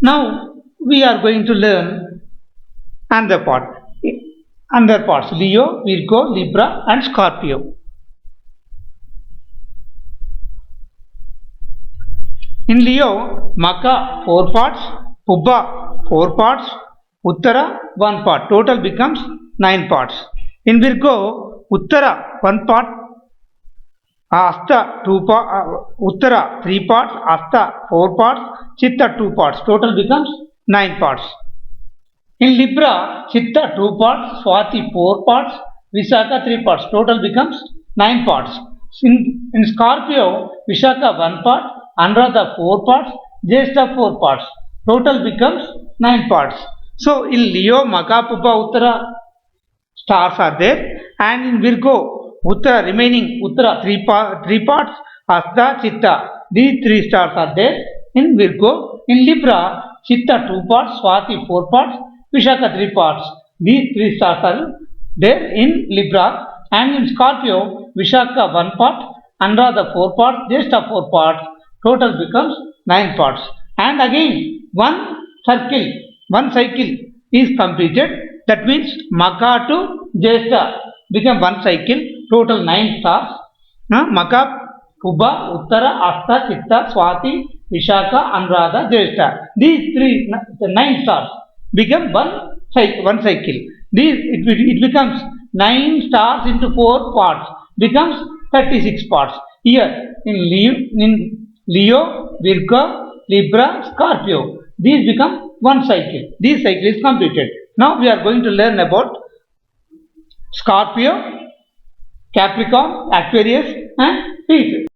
Now we are going to learn another parts: Leo, Virgo, Libra and Scorpio. In Leo, Maka 4 parts, Pubba 4 parts, Uttara 1 part. Total becomes 9 parts. In Virgo, Uttara 1 part, Asta 2 parts, Uttara 3 parts, Asta 4 parts, Chitta 2 parts. Total becomes 9 parts. In Libra, Chitta 2 parts, Swati 4 parts, Vishaka 3 parts. Total becomes 9 parts. In Scorpio, Vishaka 1 part, Anuradha 4 parts, Jyeshtha 4 parts. Total becomes 9 parts. So in Leo, Maka, Pubba, Uttara stars are there, and in Virgo, Uttara 3 parts, Hasta, Chitta, these 3 stars are there in Virgo. In Libra, Chitta 2 parts, Swati 4 parts, Vishaka 3 parts. These 3 stars are there in Libra. And in Scorpio, Vishaka 1 part, Anuradha 4 parts, Jyeshtha 4 parts. Total becomes 9 parts. And again, one cycle is completed. That means Maka to Jyeshtha become one cycle. Total 9 stars. Maka, Pubba, Uttara, Asta, Chitta, Swati, Vishaka, Anuradha, Jyeshtha. These 9 stars become one cycle. It becomes 9 stars into 4 parts. Becomes 36 parts. Here in Leo, Virgo, Libra, Scorpio. These become one cycle. This cycle is completed. Now we are going to learn about Scorpio, Capricorn, Aquarius and Pisces.